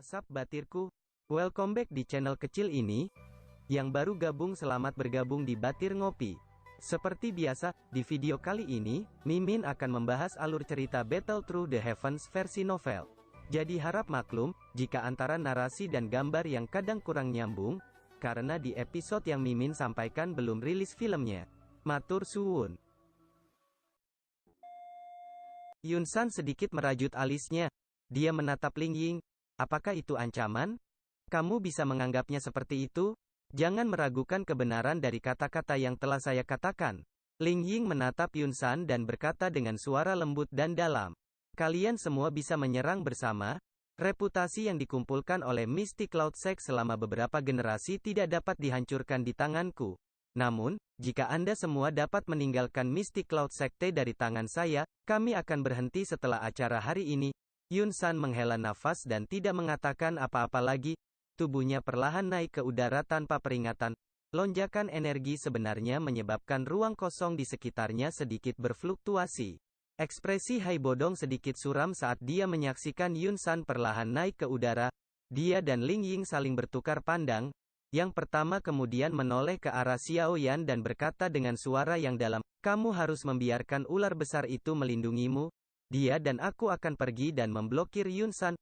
Asap batirku, welcome back di channel kecil ini. Yang baru gabung selamat bergabung di Batir Ngopi. Seperti biasa, di video kali ini, Mimin akan membahas alur cerita Battle Through the Heavens versi novel. Jadi harap maklum, jika antara narasi dan gambar yang kadang kurang nyambung, karena di episode yang Mimin sampaikan belum rilis filmnya. Matur suwun. Yunsan sedikit merajut alisnya. Dia menatap Ling Ying. Apakah itu ancaman? Kamu bisa menganggapnya seperti itu? Jangan meragukan kebenaran dari kata-kata yang telah saya katakan. Ling Ying menatap Yunsan dan berkata dengan suara lembut dan dalam. Kalian semua bisa menyerang bersama. Reputasi yang dikumpulkan oleh Mystic Cloud Sect selama beberapa generasi tidak dapat dihancurkan di tanganku. Namun, jika Anda semua dapat meninggalkan Mystic Cloud Secte dari tangan saya, kami akan berhenti setelah acara hari ini. Yunsan menghela nafas dan tidak mengatakan apa-apa lagi. Tubuhnya perlahan naik ke udara tanpa peringatan. Lonjakan energi sebenarnya menyebabkan ruang kosong di sekitarnya sedikit berfluktuasi. Ekspresi Hai Bodong sedikit suram saat dia menyaksikan Yunsan perlahan naik ke udara. Dia dan Ling Ying saling bertukar pandang. Yang pertama kemudian menoleh ke arah Xiao Yan dan berkata dengan suara yang dalam, "Kamu harus membiarkan ular besar itu melindungimu. Dia dan aku akan pergi dan memblokir Yunsan.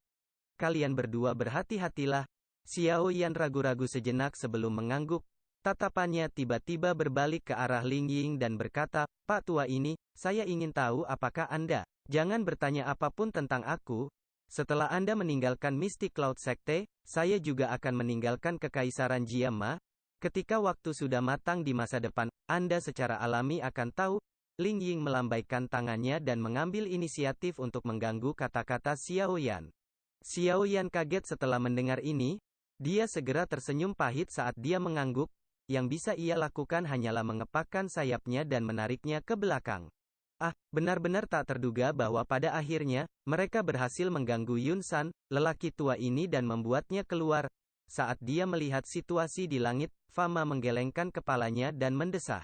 Kalian berdua berhati-hatilah." Xiao Yan ragu-ragu sejenak sebelum mengangguk. Tatapannya tiba-tiba berbalik ke arah Ling Ying dan berkata, "Pak tua ini, saya ingin tahu apakah Anda, jangan bertanya apapun tentang aku. Setelah Anda meninggalkan Mystic Cloud Secte, saya juga akan meninggalkan Kekaisaran Jiama. Ketika waktu sudah matang di masa depan, Anda secara alami akan tahu." Ling Ying melambaikan tangannya dan mengambil inisiatif untuk mengganggu kata-kata Xiao Yan. Xiao Yan kaget setelah mendengar ini. Dia segera tersenyum pahit saat dia mengangguk. Yang bisa ia lakukan hanyalah mengepakkan sayapnya dan menariknya ke belakang. Benar-benar tak terduga bahwa pada akhirnya, mereka berhasil mengganggu Yunsan, lelaki tua ini dan membuatnya keluar. Saat dia melihat situasi di langit, Fama menggelengkan kepalanya dan mendesah.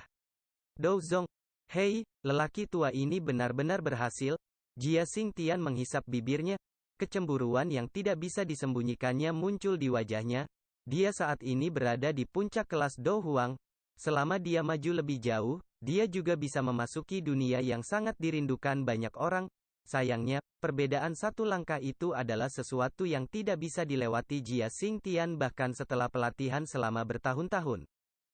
"Douzong, hei, lelaki tua ini benar-benar berhasil." Jia Xingtian menghisap bibirnya. Kecemburuan yang tidak bisa disembunyikannya muncul di wajahnya. Dia saat ini berada di puncak kelas Do Huang. Selama dia maju lebih jauh, dia juga bisa memasuki dunia yang sangat dirindukan banyak orang. Sayangnya, perbedaan satu langkah itu adalah sesuatu yang tidak bisa dilewati Jia Xingtian bahkan setelah pelatihan selama bertahun-tahun.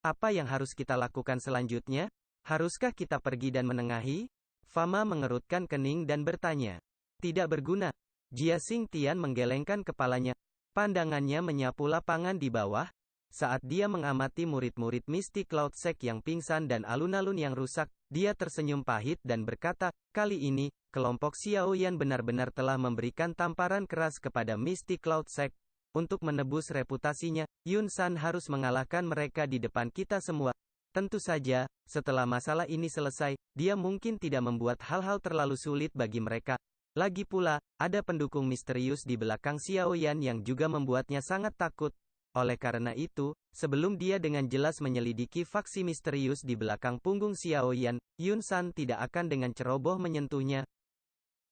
Apa yang harus kita lakukan selanjutnya? Haruskah kita pergi dan menengahi? Fama mengerutkan kening dan bertanya. Tidak berguna. Jia Xingtian menggelengkan kepalanya. Pandangannya menyapu lapangan di bawah. Saat dia mengamati murid-murid Mystic Cloud Sect yang pingsan dan alun-alun yang rusak, dia tersenyum pahit dan berkata, "Kali ini, kelompok Xiao Yan benar-benar telah memberikan tamparan keras kepada Mystic Cloud Sect. Untuk menebus reputasinya, Yunsan harus mengalahkan mereka di depan kita semua. Tentu saja, setelah masalah ini selesai, dia mungkin tidak membuat hal-hal terlalu sulit bagi mereka. Lagi pula, ada pendukung misterius di belakang Xiao Yan yang juga membuatnya sangat takut. Oleh karena itu, sebelum dia dengan jelas menyelidiki faksi misterius di belakang punggung Xiao Yan, Yunsan tidak akan dengan ceroboh menyentuhnya."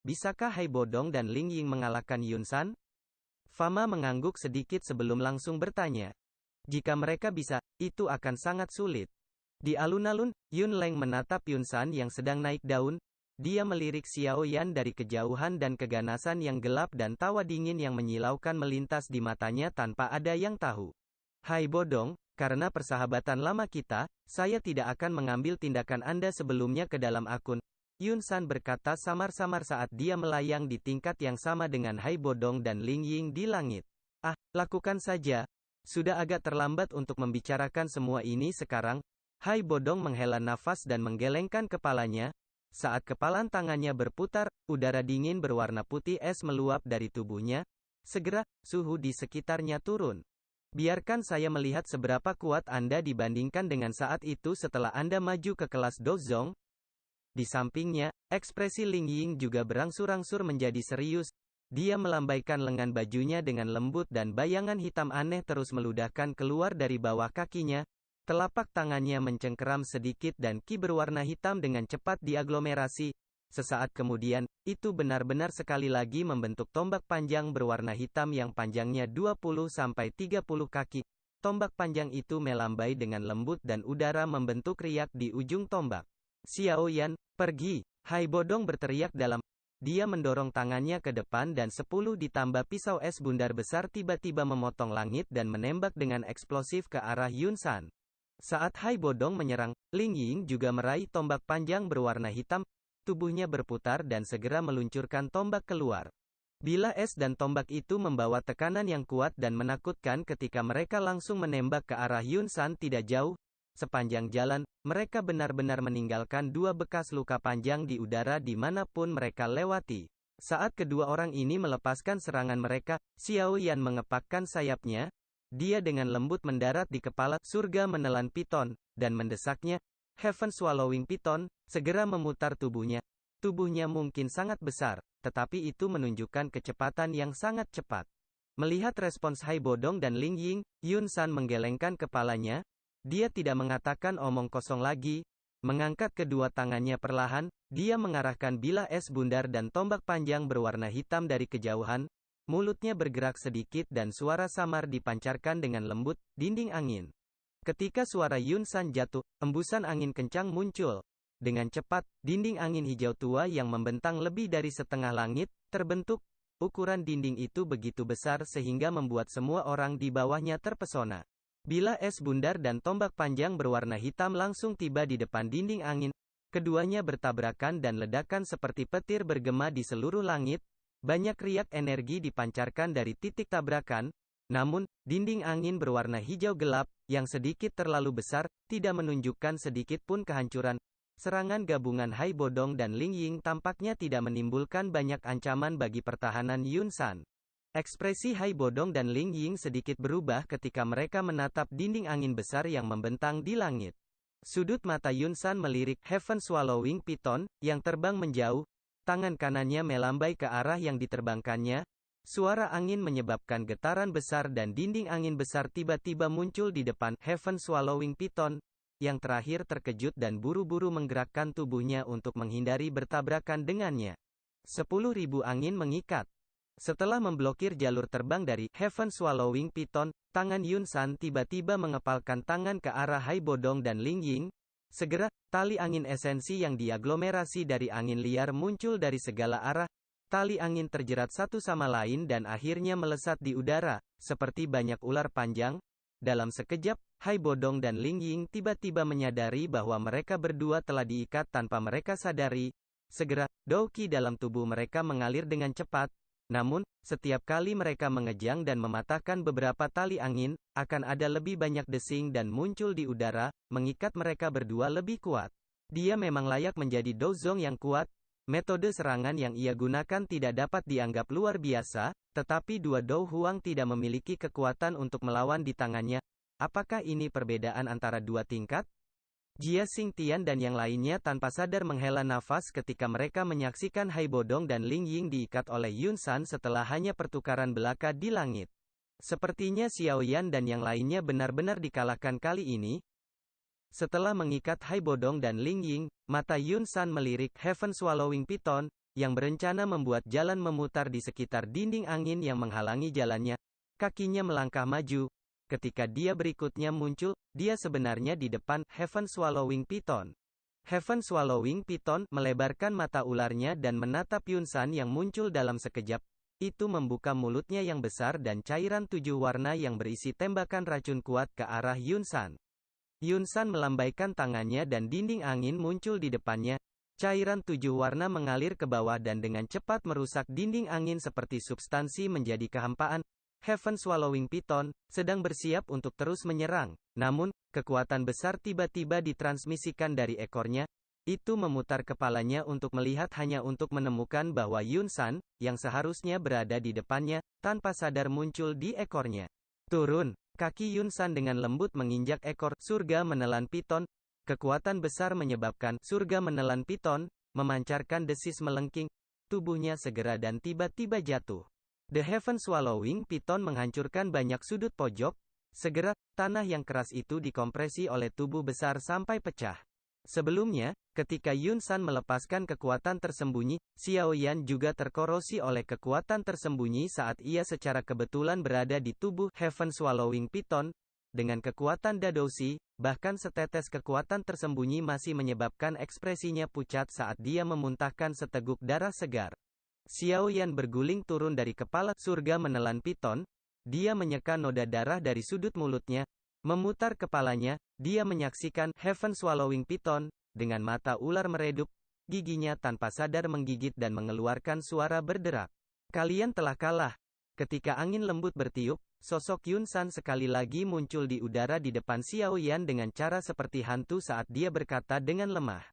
Bisakah Hai Bodong dan Ling Ying mengalahkan Yunsan? Fama mengangguk sedikit sebelum langsung bertanya. Jika mereka bisa, itu akan sangat sulit. Di alun-alun, Yun Leng menatap Yunsan yang sedang naik daun. Dia melirik Xiao Yan dari kejauhan dan keganasan yang gelap dan tawa dingin yang menyilaukan melintas di matanya tanpa ada yang tahu. "Hai Bodong, karena persahabatan lama kita, saya tidak akan mengambil tindakan Anda sebelumnya ke dalam akun." Yunsan berkata samar-samar saat dia melayang di tingkat yang sama dengan Hai Bodong dan Ling Ying di langit. Lakukan saja. Sudah agak terlambat untuk membicarakan semua ini sekarang." Hai Bodong menghela nafas dan menggelengkan kepalanya. Saat kepalan tangannya berputar, udara dingin berwarna putih es meluap dari tubuhnya. Segera, suhu di sekitarnya turun. "Biarkan saya melihat seberapa kuat Anda dibandingkan dengan saat itu setelah Anda maju ke kelas Douzong." Di sampingnya, ekspresi Ling Ying juga berangsur-angsur menjadi serius. Dia melambaikan lengan bajunya dengan lembut dan bayangan hitam aneh terus meludahkan keluar dari bawah kakinya. Telapak tangannya mencengkeram sedikit dan ki berwarna hitam dengan cepat diaglomerasi. Sesaat kemudian, Itu benar-benar sekali lagi membentuk tombak panjang berwarna hitam yang panjangnya 20-30 kaki. Tombak panjang itu melambai dengan lembut dan udara membentuk riak di ujung tombak. Xiao Yan, pergi! Hai Bodong berteriak dalam. Dia mendorong tangannya ke depan dan 10 ditambah pisau es bundar besar tiba-tiba memotong langit dan menembak dengan eksplosif ke arah Yun San. Saat Hai Bodong menyerang, Ling Ying juga meraih tombak panjang berwarna hitam. Tubuhnya berputar dan segera meluncurkan tombak keluar. Bilah es dan tombak itu membawa tekanan yang kuat dan menakutkan ketika mereka langsung menembak ke arah Yun San tidak jauh. Sepanjang jalan, mereka benar-benar meninggalkan 2 bekas luka panjang di udara dimanapun mereka lewati. Saat kedua orang ini melepaskan serangan mereka, Xiao Yan mengepakkan sayapnya. Dia dengan lembut mendarat di kepala surga menelan piton, dan mendesaknya. Heaven Swallowing Python segera memutar tubuhnya. Tubuhnya mungkin sangat besar, tetapi itu menunjukkan kecepatan yang sangat cepat. Melihat respons Hai Bodong dan Ling Ying, Yun San menggelengkan kepalanya. Dia tidak mengatakan omong kosong lagi. Mengangkat kedua tangannya perlahan, dia mengarahkan bilah es bundar dan tombak panjang berwarna hitam dari kejauhan. Mulutnya bergerak sedikit dan suara samar dipancarkan dengan lembut, dinding angin. Ketika suara Yun San jatuh, embusan angin kencang muncul. Dengan cepat, dinding angin hijau tua yang membentang lebih dari setengah langit, terbentuk. Ukuran dinding itu begitu besar sehingga membuat semua orang di bawahnya terpesona. Bilah es bundar dan tombak panjang berwarna hitam langsung tiba di depan dinding angin. Keduanya bertabrakan dan ledakan seperti petir bergema di seluruh langit. Banyak riak energi dipancarkan dari titik tabrakan. Namun, dinding angin berwarna hijau gelap, yang sedikit terlalu besar, tidak menunjukkan sedikit pun kehancuran. Serangan gabungan Hai Bodong dan Ling Ying tampaknya tidak menimbulkan banyak ancaman bagi pertahanan Yun San. Ekspresi Hai Bodong dan Ling Ying sedikit berubah ketika mereka menatap dinding angin besar yang membentang di langit. Sudut mata Yun San melirik Heaven Swallowing Python, yang terbang menjauh. Tangan kanannya melambai ke arah yang diterbangkannya. Suara angin menyebabkan getaran besar dan dinding angin besar tiba-tiba muncul di depan Heaven Swallowing Python. Yang terakhir terkejut dan buru-buru menggerakkan tubuhnya untuk menghindari bertabrakan dengannya. 10.000 angin mengikat. Setelah memblokir jalur terbang dari Heaven Swallowing Python, tangan Yun San tiba-tiba mengepalkan tangan ke arah Hai Bodong dan Ling Ying. Segera, tali angin esensi yang diaglomerasi dari angin liar muncul dari segala arah. Tali angin terjerat satu sama lain dan akhirnya melesat di udara, seperti banyak ular panjang. Dalam sekejap, Hai Bodong dan Ling Ying tiba-tiba menyadari bahwa mereka berdua telah diikat tanpa mereka sadari. Segera, Douqi dalam tubuh mereka mengalir dengan cepat. Namun, setiap kali mereka mengejang dan mematahkan beberapa tali angin, akan ada lebih banyak desing dan muncul di udara, mengikat mereka berdua lebih kuat. Dia memang layak menjadi Douzong yang kuat. Metode serangan yang ia gunakan tidak dapat dianggap luar biasa, tetapi dua Dou Huang tidak memiliki kekuatan untuk melawan di tangannya. Apakah ini perbedaan antara dua tingkat? Jia Xingtian dan yang lainnya tanpa sadar menghela nafas ketika mereka menyaksikan Hai Bodong dan Ling Ying diikat oleh Yun San setelah hanya pertukaran belaka di langit. Sepertinya Xiao Yan dan yang lainnya benar-benar dikalahkan kali ini. Setelah mengikat Hai Bodong dan Ling Ying, mata Yun San melirik Heaven Swallowing Python, yang berencana membuat jalan memutar di sekitar dinding angin yang menghalangi jalannya. Kakinya melangkah maju. Ketika dia berikutnya muncul, dia sebenarnya di depan Heaven Swallowing Python. Heaven Swallowing Python melebarkan mata ularnya dan menatap Yun San yang muncul dalam sekejap. Itu membuka mulutnya yang besar dan cairan 7 warna yang berisi tembakan racun kuat ke arah Yun San. Yun San melambaikan tangannya dan dinding angin muncul di depannya. Cairan 7 warna mengalir ke bawah dan dengan cepat merusak dinding angin seperti substansi menjadi kehampaan. Heaven Swallowing Python sedang bersiap untuk terus menyerang. Namun, kekuatan besar tiba-tiba ditransmisikan dari ekornya. Itu memutar kepalanya untuk melihat hanya untuk menemukan bahwa Yun San, yang seharusnya berada di depannya, tanpa sadar muncul di ekornya. Turun. Kaki Yun San dengan lembut menginjak ekor surga menelan piton. Kekuatan besar menyebabkan surga menelan piton memancarkan desis melengking. Tubuhnya segera dan tiba-tiba jatuh. The Heaven Swallowing Python menghancurkan banyak sudut pojok. Segera, tanah yang keras itu dikompresi oleh tubuh besar sampai pecah. Sebelumnya, ketika Yun San melepaskan kekuatan tersembunyi, Xiao Yan juga terkorosi oleh kekuatan tersembunyi saat ia secara kebetulan berada di tubuh Heaven Swallowing Python. Dengan kekuatan Dadoushi, bahkan setetes kekuatan tersembunyi masih menyebabkan ekspresinya pucat saat dia memuntahkan seteguk darah segar. Xiao Yan berguling turun dari kepala surga menelan Python. Dia menyeka noda darah dari sudut mulutnya. Memutar kepalanya, dia menyaksikan Heaven Swallowing Python. Dengan mata ular meredup, giginya tanpa sadar menggigit dan mengeluarkan suara berderak. Kalian telah kalah. Ketika angin lembut bertiup, sosok Yun San sekali lagi muncul di udara di depan Xiao Yan dengan cara seperti hantu saat dia berkata dengan lemah.